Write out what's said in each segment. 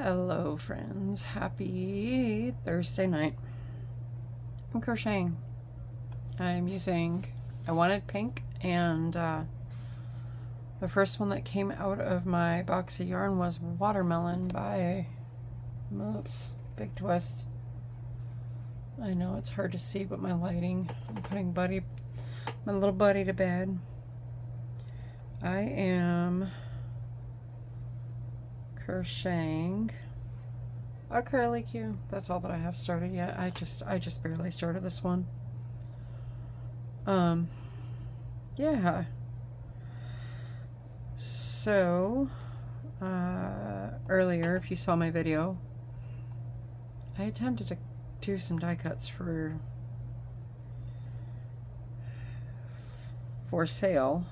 Hello friends, happy Thursday night. I'm crocheting. I wanted pink, and the first one that came out of my box of yarn was Watermelon by, oops, big twist. I know it's hard to see, but my lighting, I'm putting my little buddy to bed. I am crocheting a curly Q. That's all that I have started yet. I just barely started this one. Yeah. So earlier, if you saw my video, I attempted to do some die cuts for sale,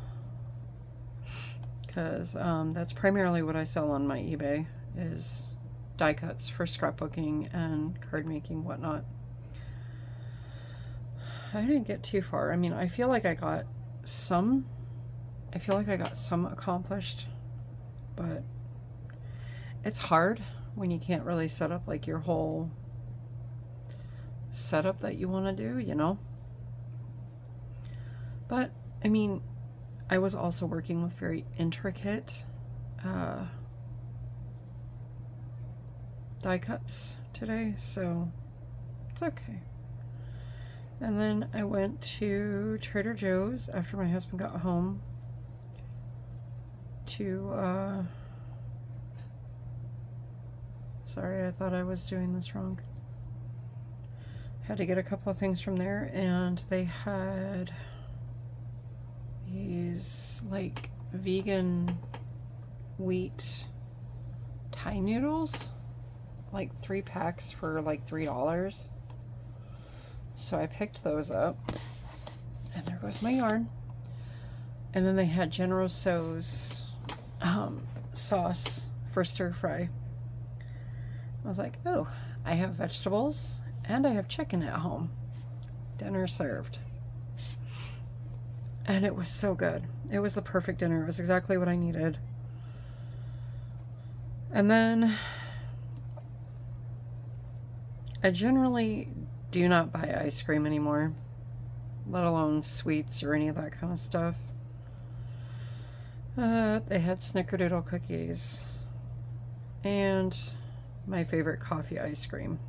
because that's primarily what I sell on my eBay, is die cuts for scrapbooking and card making, whatnot. I didn't get too far. I mean, I feel like I got some accomplished, but it's hard when you can't really set up like your whole setup that you want to do, you know? But I mean, I was also working with very intricate die cuts today, so it's okay. And then I went to Trader Joe's after my husband got home to sorry, I thought I was doing this wrong. Had to get a couple of things from there, and they had these like vegan wheat Thai noodles, like 3 packs for like $3. So I picked those up, and there goes my yarn. And then they had General Tso's sauce for stir fry. I was like, oh, I have vegetables and I have chicken at home. Dinner served. And it was so good. It was the perfect dinner. It was exactly what I needed. And then I generally do not buy ice cream anymore, let alone sweets or any of that kind of stuff. They had snickerdoodle cookies and my favorite coffee ice cream.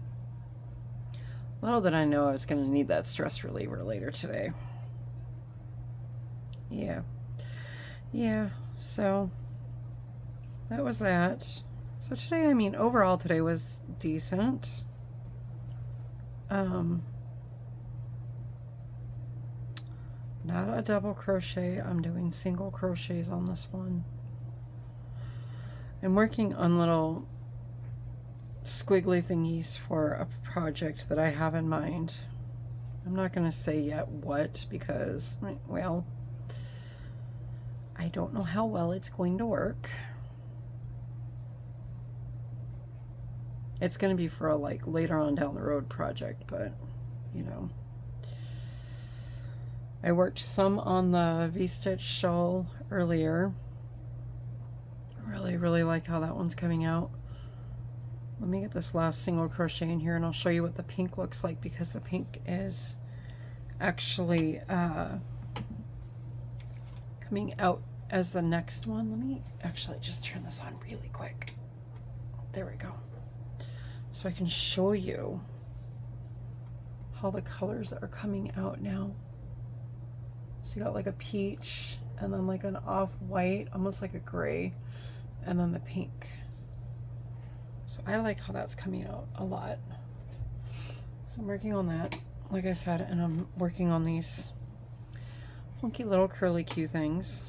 Little did I know I was going to need that stress reliever later today. Yeah, so that was that. So today, I mean, overall today was decent. Not a double crochet. I'm doing single crochets on this one. I'm working on little squiggly thingies for a project that I have in mind. I'm not going to say yet what, because, well, I don't know how well it's going to work. It's going to be for a like later on down the road project, but you know. I worked some on the V-stitch shawl earlier. Really like how that one's coming out. Let me get this last single crochet in here, and I'll show you what the pink looks like, because the pink is actually coming out as the next one. Let me actually just turn this on really quick. There we go. So I can show you how the colors are coming out now. So you got like a peach, and then like an off-white, almost like a gray, and then the pink. So I like how that's coming out a lot. So I'm working on that, like I said, and I'm working on these funky little curly Q things.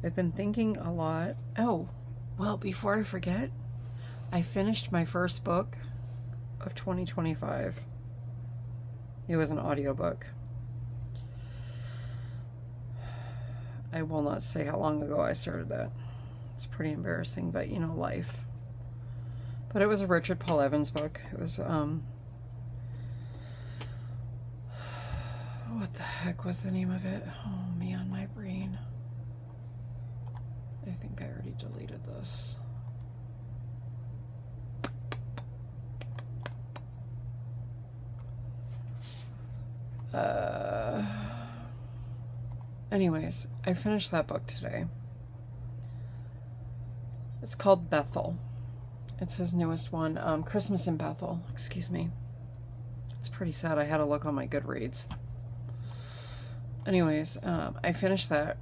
I've been thinking a lot. Oh, well, before I forget, I finished my first book of 2025. It was an audiobook. I will not say how long ago I started that. It's pretty embarrassing, but you know, life. But it was a Richard Paul Evans book. It was, what the heck was the name of it? Oh man, my brain. deleted this. Anyways, I finished that book today. It's called Bethel. It's his newest one, Christmas in Bethel, excuse me. It's pretty sad. I had to look on my Goodreads. Anyways, I finished that.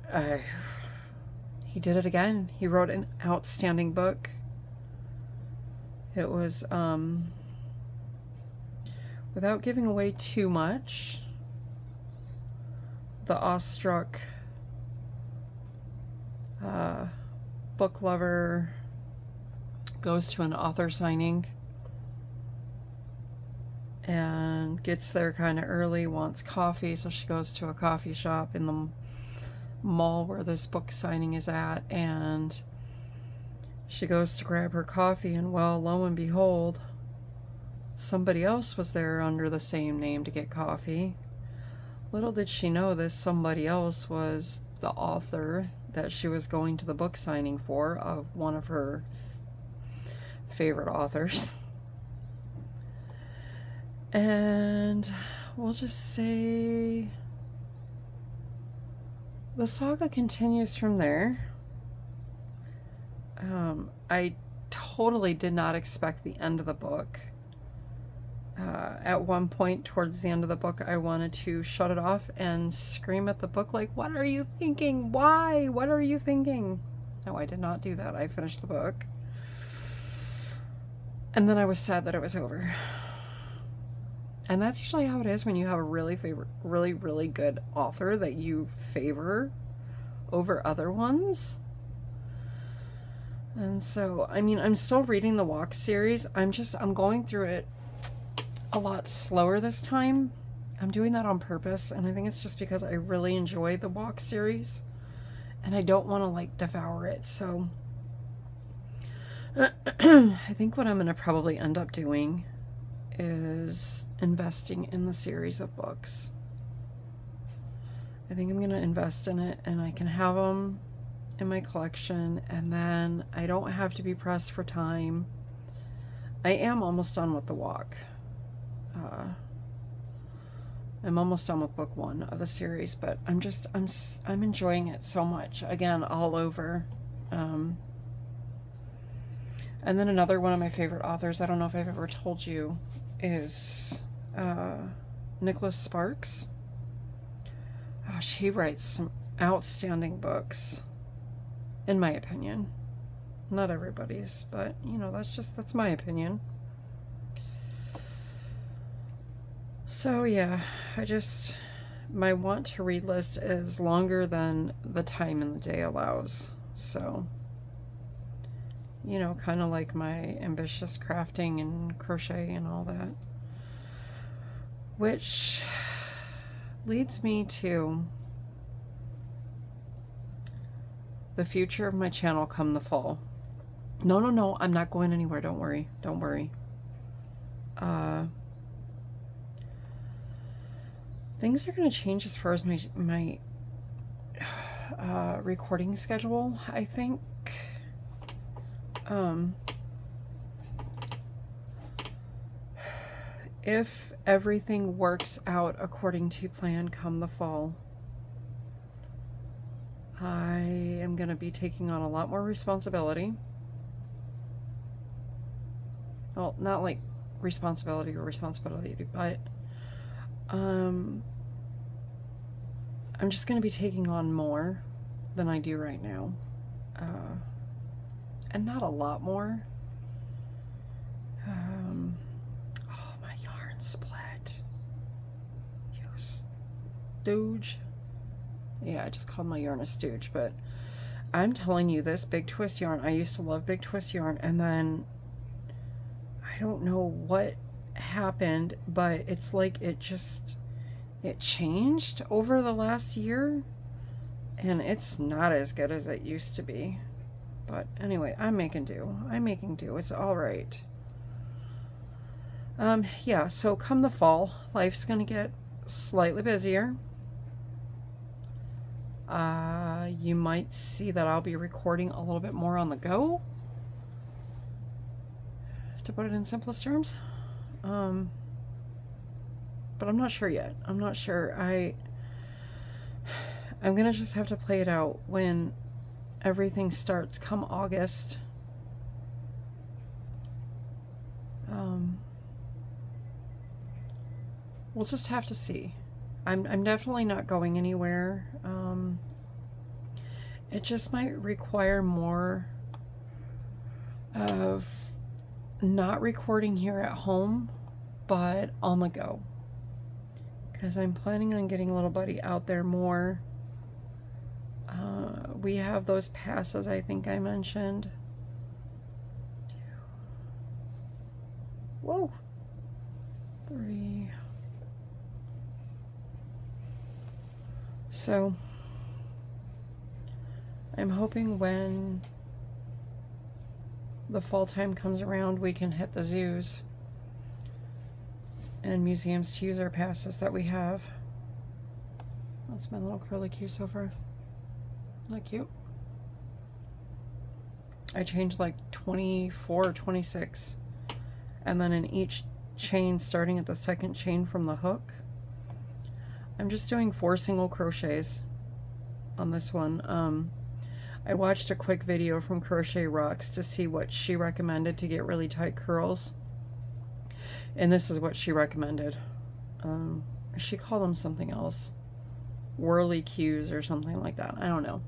He did it again. He wrote an outstanding book. It was, without giving away too much, the awestruck book lover goes to an author signing and gets there kind of early, wants coffee, so she goes to a coffee shop in the mall where this book signing is at, and she goes to grab her coffee, and well, lo and behold, somebody else was there under the same name to get coffee. Little did she know this somebody else was the author that she was going to the book signing for, of one of her favorite authors. And we'll just say the saga continues from there. I totally did not expect the end of the book. At one point towards the end of the book, I wanted to shut it off and scream at the book like, what are you thinking? Why? What are you thinking? No, I did not do that. I finished the book. And then I was sad that it was over. And that's usually how it is when you have a really good author that you favor over other ones. And so, I mean, I'm still reading the Walk series. I'm going through it a lot slower this time. I'm doing that on purpose, and I think it's just because I really enjoy the Walk series and I don't want to like devour it. So I think what I'm going to probably end up doing is investing in the series of books. I think I'm going to invest in it, and I can have them in my collection, and then I don't have to be pressed for time. I am almost done with the Walk. I'm almost done with book 1 of the series, but I'm enjoying it so much. Again, all over. And then another one of my favorite authors, I don't know if I've ever told you, is Nicholas Sparks. Gosh, he writes some outstanding books, in my opinion. Not everybody's, but you know, that's my opinion. So yeah, my want to read list is longer than the time in the day allows. So, you know, kind of like my ambitious crafting and crochet and all that. Which leads me to the future of my channel come the fall. No, I'm not going anywhere. Don't worry. Things are going to change as far as my recording schedule, I think. If everything works out according to plan come the fall, I am going to be taking on a lot more responsibility. Well, not like responsibility, but I'm just going to be taking on more than I do right now. And not a lot more. Oh, my yarn split. You stooge. Yeah, I just called my yarn a stooge, but I'm telling you, this Big Twist yarn, I used to love Big Twist yarn, and then I don't know what happened, but it's like it changed over the last year, and it's not as good as it used to be. But anyway, I'm making do. It's all right. Yeah, so come the fall, life's gonna get slightly busier. you might see that I'll be recording a little bit more on the go, to put it in simplest terms. But I'm not sure yet. I'm not sure. I'm gonna just have to play it out when everything starts come August. We'll just have to see. I'm definitely not going anywhere. It just might require more of not recording here at home, but on the go. Because I'm planning on getting little buddy out there more. We have those passes I think I mentioned. Whoa. 3. So I'm hoping when the fall time comes around, we can hit the zoos and museums to use our passes that we have. That's my little curlicue so far. Isn't that cute? I changed like 24 or 26, and then in each chain, starting at the second chain from the hook, I'm just doing 4 single crochets on this one. I watched a quick video from Crochet Rocks to see what she recommended to get really tight curls, and this is what she recommended. She called them something else, whirly cues or something like that. I don't know,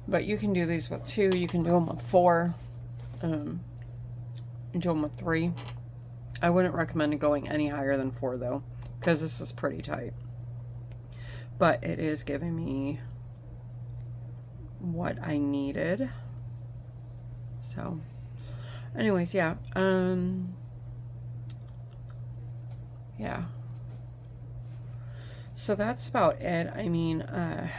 but you can do these with 2. You can do them with 4. You do them with 3. I wouldn't recommend going any higher than 4 though, because this is pretty tight. But it is giving me what I needed. So anyways, yeah. Yeah. So that's about it. I mean, I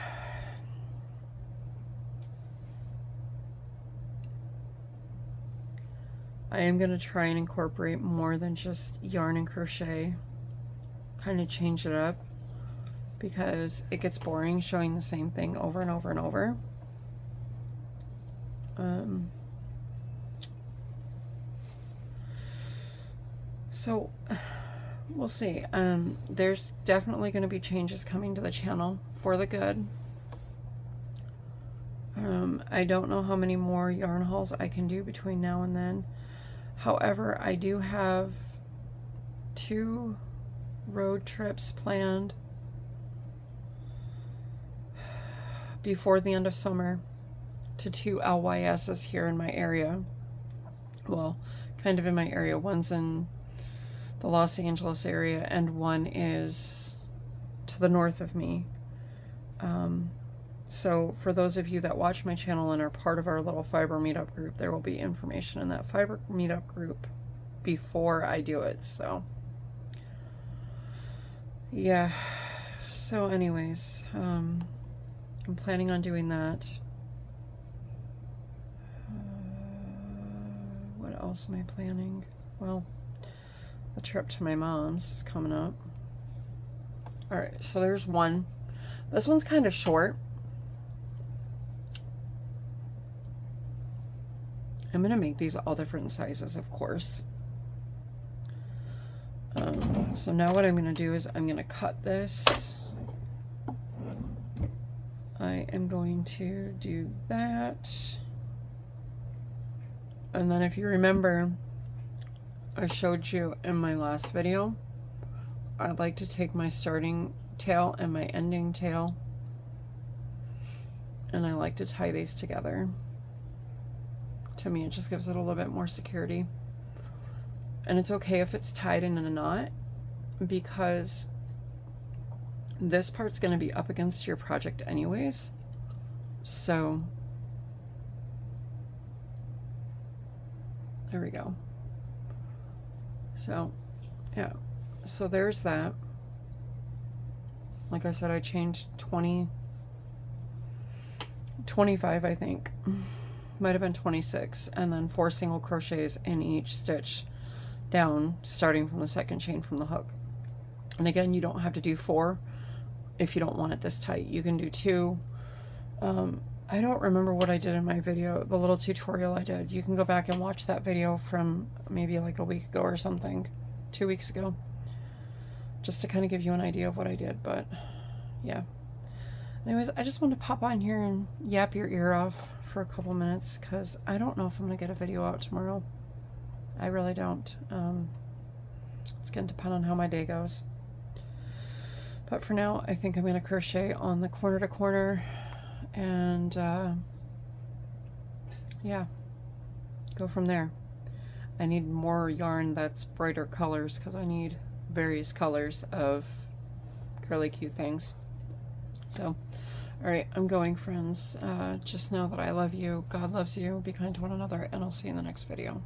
am going to try and incorporate more than just yarn and crochet. Kind of change it up, because it gets boring showing the same thing over and over and over. So we'll see. There's definitely going to be changes coming to the channel for the good. I don't know how many more yarn hauls I can do between now and then. However, I do have 2 road trips planned before the end of summer to 2 LYSs here in my area. Well, kind of in my area. One's in the Los Angeles area, and one is to the north of me. So for those of you that watch my channel and are part of our little fiber meetup group, there will be information in that fiber meetup group before I do it. So yeah. So anyways, I'm planning on doing that. What else am I planning? Well, the trip to my mom's is coming up. Alright, so there's one. This one's kind of short. I'm going to make these all different sizes, of course. So now what I'm going to do is I'm going to cut this. I am going to do that. And then if you remember, I showed you in my last video, I like to take my starting tail and my ending tail, and I like to tie these together. To me, it just gives it a little bit more security. And it's okay if it's tied in a knot, because this part's going to be up against your project anyways. So there we go. So yeah, so there's that. Like I said, I changed 25, I think. Might have been 26, and then 4 single crochets in each stitch down, starting from the second chain from the hook. And again, you don't have to do 4 if you don't want it this tight. You can do 2, I don't remember what I did in my video, the little tutorial I did. You can go back and watch that video from maybe like a week ago or something, 2 weeks ago, just to kind of give you an idea of what I did. But yeah, anyways, I just wanted to pop on here and yap your ear off for a couple minutes, because I don't know if I'm gonna get a video out tomorrow. I really don't. It's gonna depend on how my day goes. But for now, I think I'm gonna crochet on the corner to corner, and yeah, go from there. I need more yarn that's brighter colors, because I need various colors of curly Q things. So, alright, I'm going, friends. Just know that I love you, God loves you, be kind to one another, and I'll see you in the next video.